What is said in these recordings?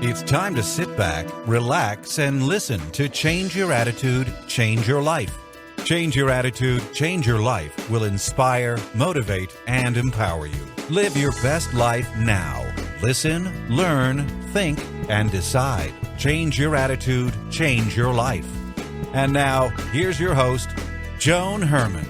It's time to sit back, relax, and listen to Change Your Attitude, Change Your Life. Change Your Attitude, Change Your Life will inspire, motivate, and empower you. Live your best life now. Listen, learn, think, and decide. Change your attitude, change your life. And now, here's your host, Joan Herrmann.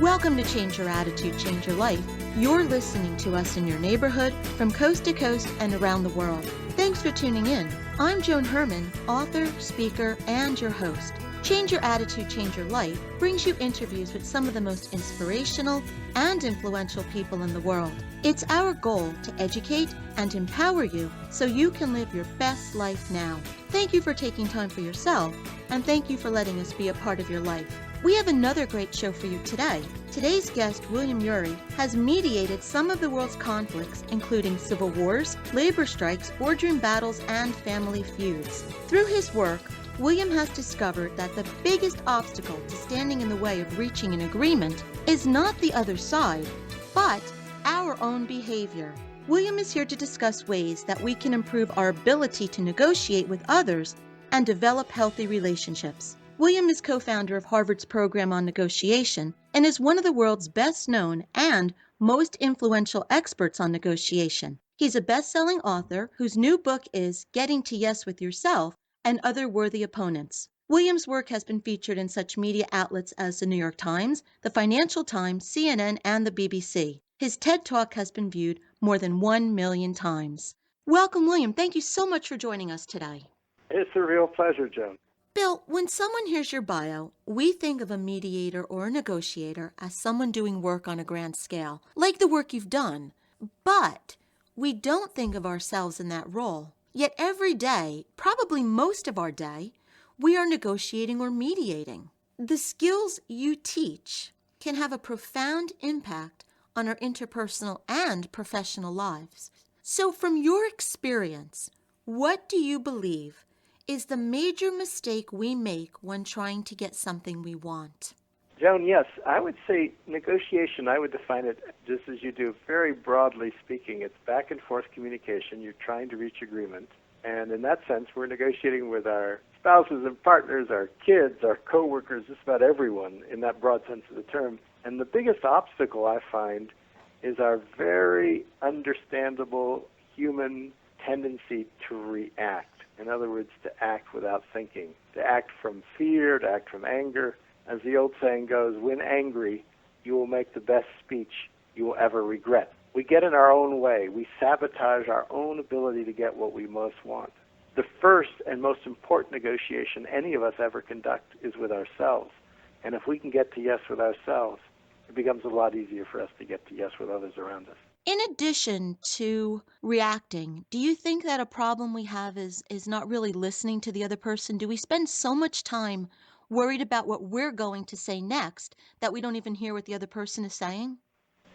Welcome to Change Your Attitude, Change Your Life. You're listening to us in your neighborhood, from coast to coast and around the world. Thanks for tuning in. I'm Joan Herrmann, author, speaker, and your host. Change Your Attitude, Change Your Life brings you interviews with some of the most inspirational and influential people in the world. It's our goal to educate and empower you so you can live your best life now. Thank you for taking time for yourself, and thank you for letting us be a part of your life. We have another great show for you today. Today's guest, William Ury, has mediated some of the world's conflicts, including civil wars, labor strikes, boardroom battles, and family feuds. Through his work, William has discovered that the biggest obstacle to standing in the way of reaching an agreement is not the other side, but our own behavior. William is here to discuss ways that we can improve our ability to negotiate with others and develop healthy relationships. William is co-founder of Harvard's program on negotiation and is one of the world's best-known and most influential experts on negotiation. He's a best-selling author whose new book is Getting to Yes with Yourself and Other Worthy Opponents. William's work has been featured in such media outlets as the New York Times, the Financial Times, CNN, and the BBC. His TED Talk has been viewed more than 1 million times. Welcome, William. Thank you so much for joining us today. It's a real pleasure, Joan. Bill, when someone hears your bio, we think of a mediator or a negotiator as someone doing work on a grand scale, like the work you've done. But we don't think of ourselves in that role. Yet every day, probably most of our day, we are negotiating or mediating. The skills you teach can have a profound impact on our interpersonal and professional lives. So from your experience, what do you believe is the major mistake we make when trying to get something we want? Joan, yes, I would say negotiation, I would define it just as you do, very broadly speaking. It's back and forth communication. You're trying to reach agreement. And in that sense, we're negotiating with our spouses and partners, our kids, our coworkers, just about everyone in that broad sense of the term. And the biggest obstacle I find is our very understandable human tendency to react. In other words, to act without thinking, to act from fear, to act from anger. As the old saying goes, when angry, you will make the best speech you will ever regret. We get in our own way. We sabotage our own ability to get what we most want. The first and most important negotiation any of us ever conduct is with ourselves. And if we can get to yes with ourselves, it becomes a lot easier for us to get to yes with others around us. In addition to reacting, do you think that a problem we have is not really listening to the other person? Do we spend so much time worried about what we're going to say next that we don't even hear what the other person is saying?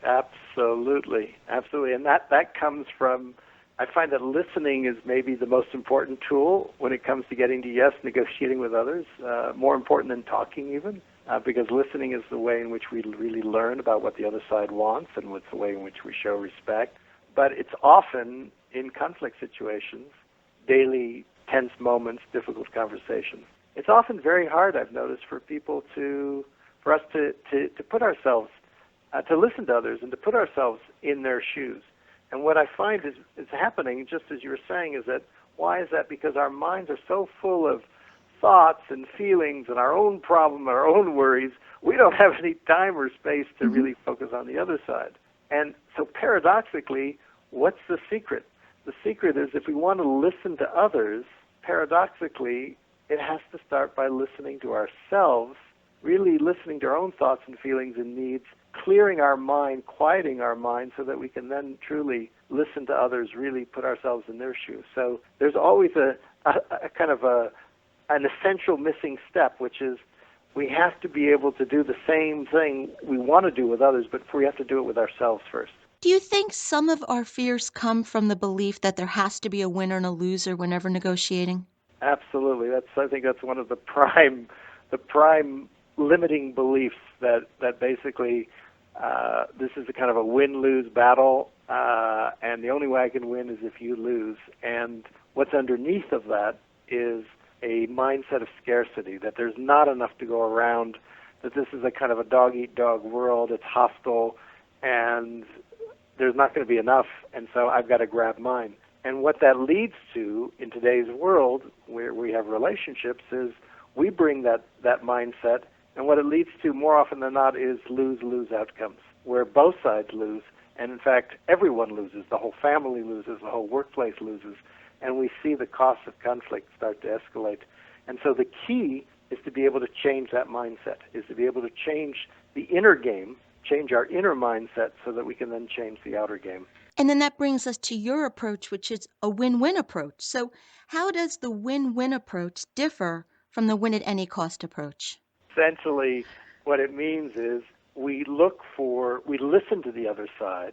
Absolutely. Absolutely. And that comes from, I find that listening is maybe the most important tool when it comes to getting to yes, negotiating with others, more important than talking even. Because listening is the way in which we really learn about what the other side wants and it's the way in which we show respect. But it's often in conflict situations, daily tense moments, difficult conversations. It's often very hard, I've noticed, for us to put ourselves, to listen to others and to put ourselves in their shoes. And what I find is happening, just as you were saying, is that why is that? Because our minds are so full of thoughts and feelings and our own problem, and our own worries, we don't have any time or space to really focus on the other side. And so paradoxically, what's the secret? The secret is if we want to listen to others, paradoxically, it has to start by listening to ourselves, really listening to our own thoughts and feelings and needs, clearing our mind, quieting our mind so that we can then truly listen to others, really put ourselves in their shoes. So there's always a kind of an essential missing step, which is we have to be able to do the same thing we want to do with others, but we have to do it with ourselves first. Do you think some of our fears come from the belief that there has to be a winner and a loser whenever negotiating? Absolutely. I think that's one of the prime limiting beliefs that basically This is a kind of a win-lose battle, and the only way I can win is if you lose. And what's underneath of that is a mindset of scarcity, that there's not enough to go around, that this is a kind of a dog-eat-dog world, it's hostile, and there's not going to be enough, and so I've got to grab mine. And what that leads to in today's world, where we have relationships, is we bring that mindset, and what it leads to more often than not is lose-lose outcomes, where both sides lose, and in fact, everyone loses. The whole family loses, the whole workplace loses, and we see the costs of conflict start to escalate. And so the key is to be able to change that mindset, is to be able to change the inner game, change our inner mindset so that we can then change the outer game. And then that brings us to your approach, which is a win-win approach. So how does the win-win approach differ from the win-at-any-cost approach? Essentially, what it means is we listen to the other side,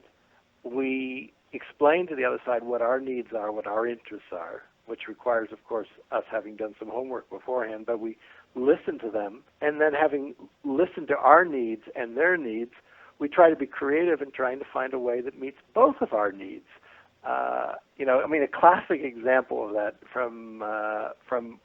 we explain to the other side what our needs are, what our interests are, which requires, of course, us having done some homework beforehand, but we listen to them, and then having listened to our needs and their needs, we try to be creative in trying to find a way that meets both of our needs. A classic example of that from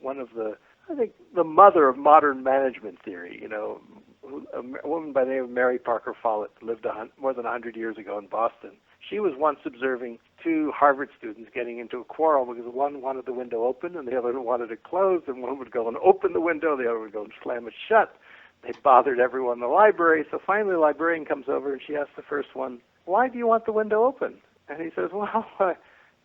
one of the mother of modern management theory, a woman by the name of Mary Parker Follett lived more than 100 years ago in Boston. She was once observing two Harvard students getting into a quarrel because one wanted the window open and the other wanted it closed, and one would go and open the window, the other would go and slam it shut. They bothered everyone in the library, so finally the librarian comes over and she asks the first one, "Why do you want the window open?" And he says, "Well, I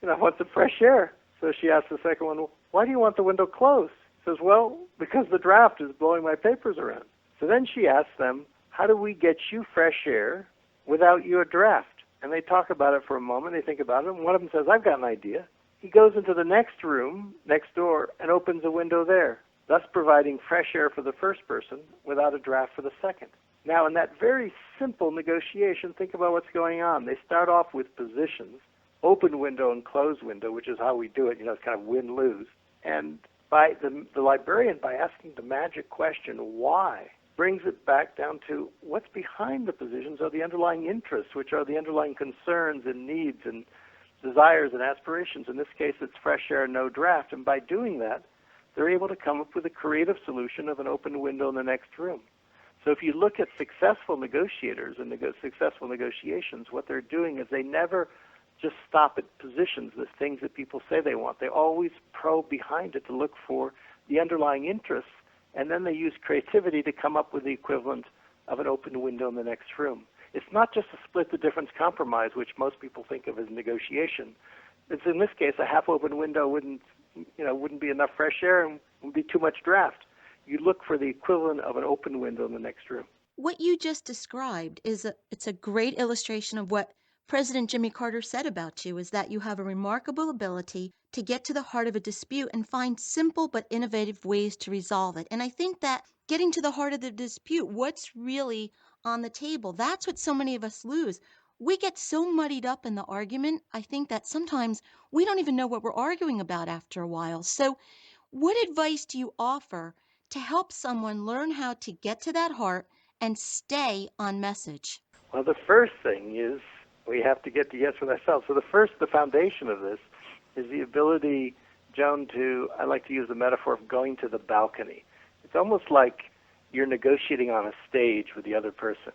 want some fresh air." So she asks the second one, "Why do you want the window closed?" He says, "Well, because the draft is blowing my papers around." So then she asks them, "How do we get you fresh air without you a draft?" And they talk about it for a moment, they think about it, and one of them says, "I've got an idea." He goes into the next room, next door, and opens a window there, thus providing fresh air for the first person without a draft for the second. Now, in that very simple negotiation, think about what's going on. They start off with positions, open window and closed window, which is how we do it, it's kind of win-lose. And by the librarian, by asking the magic question, why, brings it back down to what's behind the positions are the underlying interests, which are the underlying concerns and needs and desires and aspirations. In this case, it's fresh air, no draft. And by doing that, they're able to come up with a creative solution of an open window in the next room. So if you look at successful negotiators and successful negotiations, what they're doing is they never just stop at positions, the things that people say they want. They always probe behind it to look for the underlying interests, and then they use creativity to come up with the equivalent of an open window in the next room. It's not just a split the difference compromise, which most people think of as negotiation. It's in this case a half-open window wouldn't be enough fresh air and would be too much draft. You look for the equivalent of an open window in the next room. What you just described it's a great illustration of what President Jimmy Carter said about you, is that you have a remarkable ability to get to the heart of a dispute and find simple but innovative ways to resolve it. And I think that getting to the heart of the dispute, what's really on the table, that's what so many of us lose. We get so muddied up in the argument, I think that sometimes we don't even know what we're arguing about after a while. So what advice do you offer to help someone learn how to get to that heart and stay on message? Well, the first thing is we have to get to yes with ourselves. So the foundation of this is the ability, Joan, I like to use the metaphor of going to the balcony. It's almost like you're negotiating on a stage with the other person.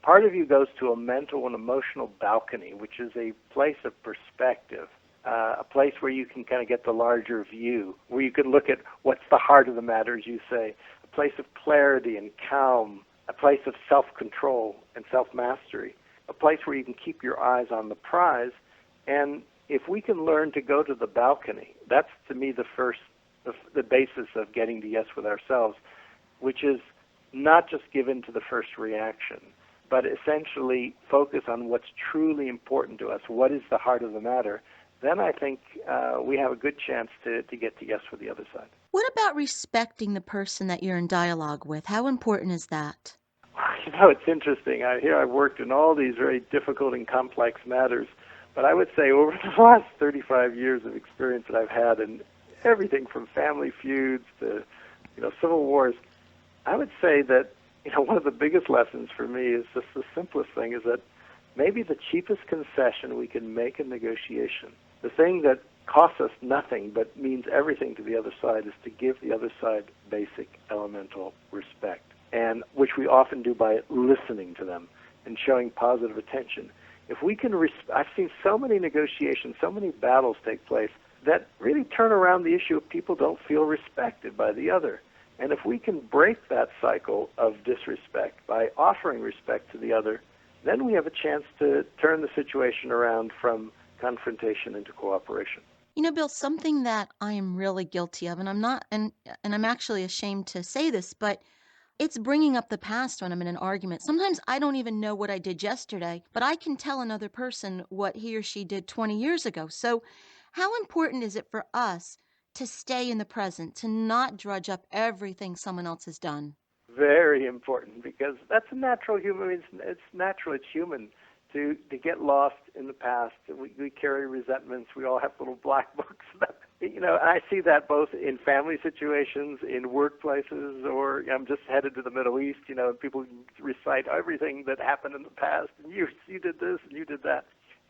Part of you goes to a mental and emotional balcony, which is a place of perspective, a place where you can kind of get the larger view, where you can look at what's the heart of the matter, as you say, a place of clarity and calm, a place of self-control and self-mastery, a place where you can keep your eyes on the prize. And if we can learn to go to the balcony, that's to me the basis of getting to yes with ourselves, which is not just give in to the first reaction, but essentially focus on what's truly important to us, what is the heart of the matter. Then I think we have a good chance to get to yes with the other side. What about respecting the person that you're in dialogue with? How important is that? It's interesting. I've worked in all these very difficult and complex matters, but I would say over the last 35 years of experience that I've had in everything from family feuds to civil wars, I would say that one of the biggest lessons for me is just the simplest thing is that maybe the cheapest concession we can make in negotiation, the thing that costs us nothing but means everything to the other side, is to give the other side basic elemental respect, and which we often do by listening to them and showing positive attention. If we can, I've seen so many negotiations, so many battles take place that really turn around the issue of people don't feel respected by the other. And if we can break that cycle of disrespect by offering respect to the other, then we have a chance to turn the situation around from confrontation into cooperation. Bill, something that I am really guilty of, and I'm not, and I'm actually ashamed to say this, but it's bringing up the past when I'm in an argument. Sometimes I don't even know what I did yesterday, but I can tell another person what he or she did 20 years ago. So how important is it for us to stay in the present, to not drudge up everything someone else has done? Very important, because that's a natural human. It's natural. It's human to get lost in the past. We carry resentments. We all have little black books. And I see that both in family situations, in workplaces, or I'm just headed to the Middle East. And people recite everything that happened in the past. And you did this and you did that.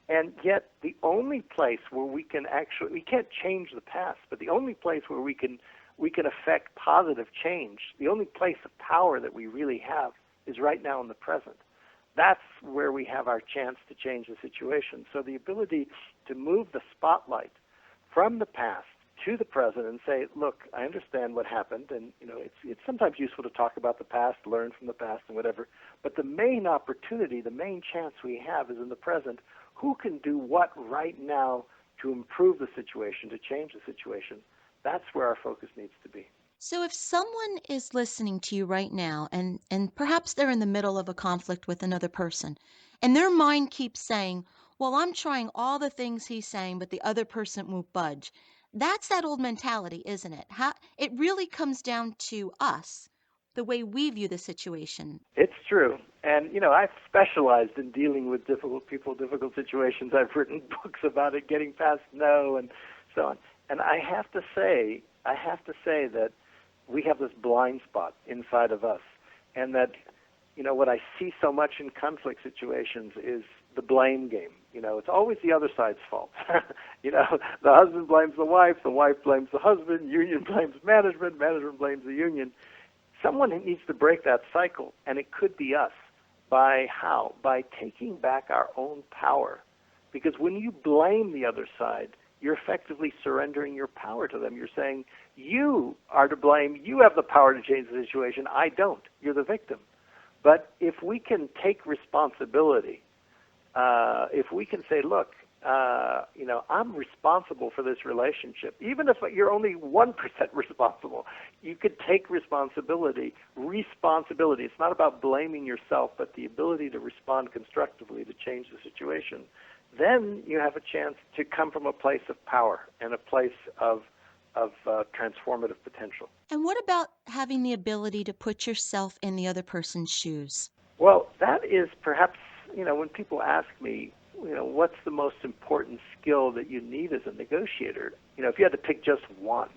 And yet, the only place where we can't change the past, but the only place where we can affect positive change, the only place of power that we really have is right now in the present. That's where we have our chance to change the situation. So the ability to move the spotlight from the past to the present and say, look, I understand what happened, and it's sometimes useful to talk about the past, learn from the past and whatever, but the main opportunity, the main chance we have is in the present. Who can do what right now to improve the situation, to change the situation? That's where our focus needs to be. So if someone is listening to you right now and perhaps they're in the middle of a conflict with another person and their mind keeps saying, well, I'm trying all the things he's saying, but the other person won't budge. That's that old mentality, isn't it? It really comes down to us, the way we view the situation. It's true. And, I've specialized in dealing with difficult people, difficult situations. I've written books about it, getting past no and so on. And I have to say that we have this blind spot inside of us. And that, what I see so much in conflict situations is the blame game. It's always the other side's fault. The husband blames the wife blames the husband, union blames management blames the union. Someone needs to break that cycle, and it could be us. By how? By taking back our own power. Because when you blame the other side, you're effectively surrendering your power to them. You're saying, you are to blame, you have the power to change the situation, I don't. You're the victim. But if we can take responsibility, if we can say, look, I'm responsible for this relationship. Even if you're only 1% responsible, you could take responsibility. It's not about blaming yourself, but the ability to respond constructively to change the situation. Then you have a chance to come from a place of power and a place of transformative potential. And what about having the ability to put yourself in the other person's shoes? Well, that is perhaps, when people ask me, what's the most important skill that you need as a negotiator? If you had to pick just one,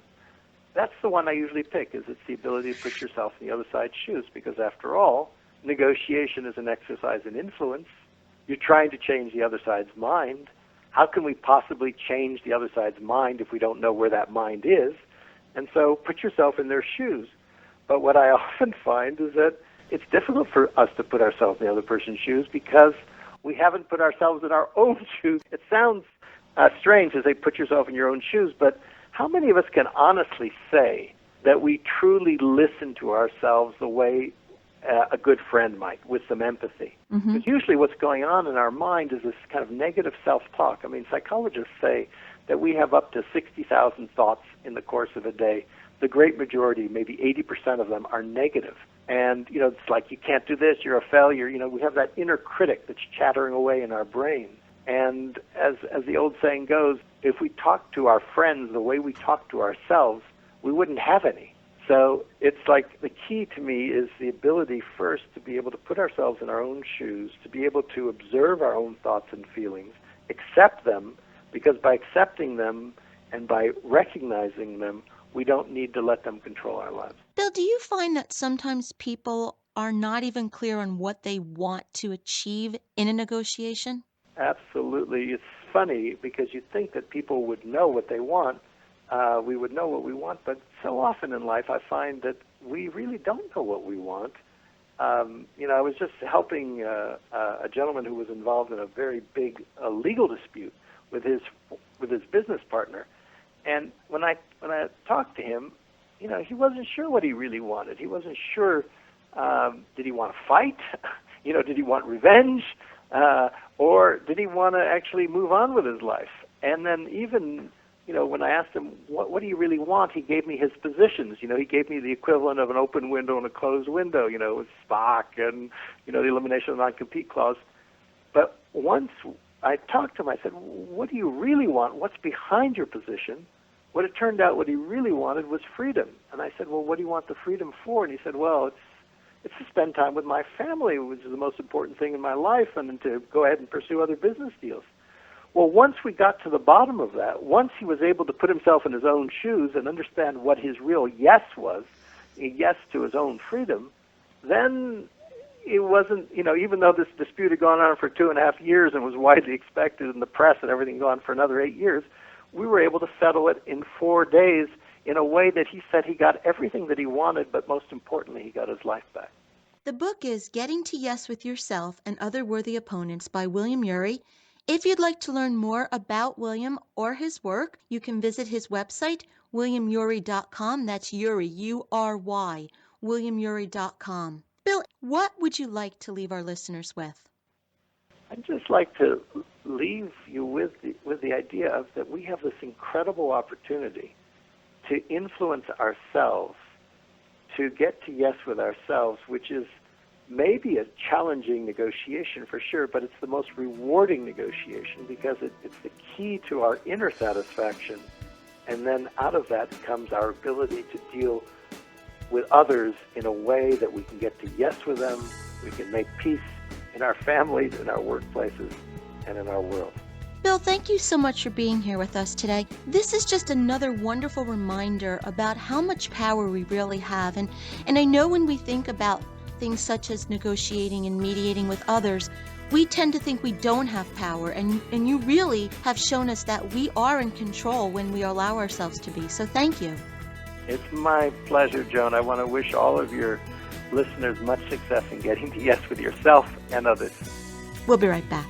that's the one I usually pick, is it's the ability to put yourself in the other side's shoes, because after all, negotiation is an exercise in influence. You're trying to change the other side's mind. How can we possibly change the other side's mind if we don't know where that mind is? And so put yourself in their shoes. But what I often find is that it's difficult for us to put ourselves in the other person's shoes because we haven't put ourselves in our own shoes. It sounds strange to say put yourself in your own shoes, but how many of us can honestly say that we truly listen to ourselves the way a good friend might, with some empathy? Mm-hmm. Because usually what's going on in our mind is this kind of negative self-talk. I mean, psychologists say that we have up to 60,000 thoughts in the course of a day. The great majority, maybe 80% of them, are negative. And, it's like, you can't do this, you're a failure. We have that inner critic that's chattering away in our brain. And as the old saying goes, if we talk to our friends the way we talk to ourselves, we wouldn't have any. So it's like the key to me is the ability first to be able to put ourselves in our own shoes, to be able to observe our own thoughts and feelings, accept them, because by accepting them and by recognizing them, we don't need to let them control our lives. Bill, do you find that sometimes people are not even clear on what they want to achieve in a negotiation? Absolutely. It's funny because you'd think that people would know what they want. We would know what we want, but so often in life I find that we really don't know what we want. I was just helping a gentleman who was involved in a very big legal dispute with his business partner, and when I talked to him, he wasn't sure what he really wanted. He wasn't sure. Did he want to fight? Did he want revenge? Or did he want to actually move on with his life? And then even, when I asked him, what do you really want, he gave me his positions. He gave me the equivalent of an open window and a closed window, with Spock and, the elimination of the non-compete clause. But once I talked to him, I said, what do you really want? What's behind your position? What it turned out what he really wanted was freedom. And I said, well, what do you want the freedom for? And he said, well, it's to spend time with my family, which is the most important thing in my life, and then to go ahead and pursue other business deals. Well, once we got to the bottom of that, once he was able to put himself in his own shoes and understand what his real yes was, a yes to his own freedom, then it wasn't, even though this dispute had gone on for 2.5 years and was widely expected in the press and everything gone for another 8 years, we were able to settle it in 4 days in a way that he said he got everything that he wanted, but most importantly, he got his life back. The book is Getting to Yes with Yourself and Other Worthy Opponents by William Ury. If you'd like to learn more about William or his work, you can visit his website, williamury.com. That's Ury, U-R-Y, williamury.com. Bill, what would you like to leave our listeners with? I'd just like to leave you with the idea of that we have this incredible opportunity to influence ourselves, to get to yes with ourselves, which is maybe a challenging negotiation for sure, but it's the most rewarding negotiation because it's the key to our inner satisfaction. And then out of that comes our ability to deal with others in a way that we can get to yes with them, we can make peace in our families, in our workplaces, and in our world. Bill, thank you so much for being here with us today. This is just another wonderful reminder about how much power we really have. And I know when we think about things such as negotiating and mediating with others, we tend to think we don't have power. And you really have shown us that we are in control when we allow ourselves to be. So thank you. It's my pleasure, Joan. I want to wish all of your listeners much success in getting to yes with yourself and others. We'll be right back.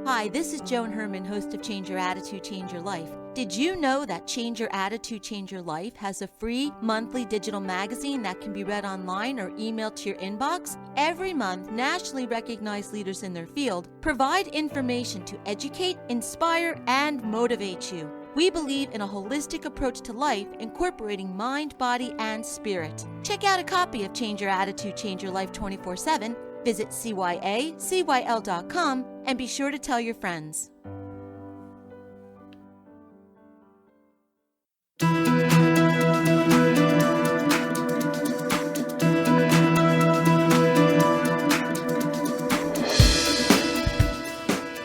Hi, this is Joan Herrmann, host of Change Your Attitude, Change Your Life. Did you know that Change Your Attitude, Change Your Life has a free monthly digital magazine that can be read online or emailed to your inbox? Every month, nationally recognized leaders in their field provide information to educate, inspire, and motivate you. We believe in a holistic approach to life, incorporating mind, body, and spirit. Check out a copy of Change Your Attitude, Change Your Life 24/7. Visit CYACYL.com and be sure to tell your friends.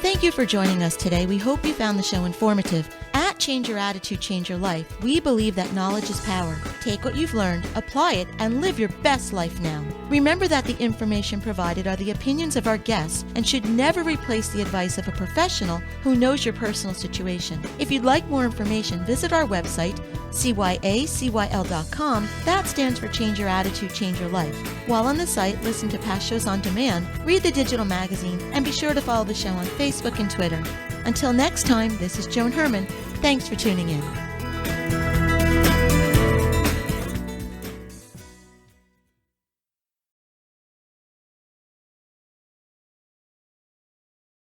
Thank you for joining us today. We hope you found the show informative. At Change Your Attitude, Change Your Life, we believe that knowledge is power. Take what you've learned, apply it, and live your best life now. Remember that the information provided are the opinions of our guests and should never replace the advice of a professional who knows your personal situation. If you'd like more information, visit our website, CYACYL.com. That stands for Change Your Attitude, Change Your Life. While on the site, listen to past shows on demand, read the digital magazine, and be sure to follow the show on Facebook and Twitter. Until next time, this is Joan Herrmann. Thanks for tuning in.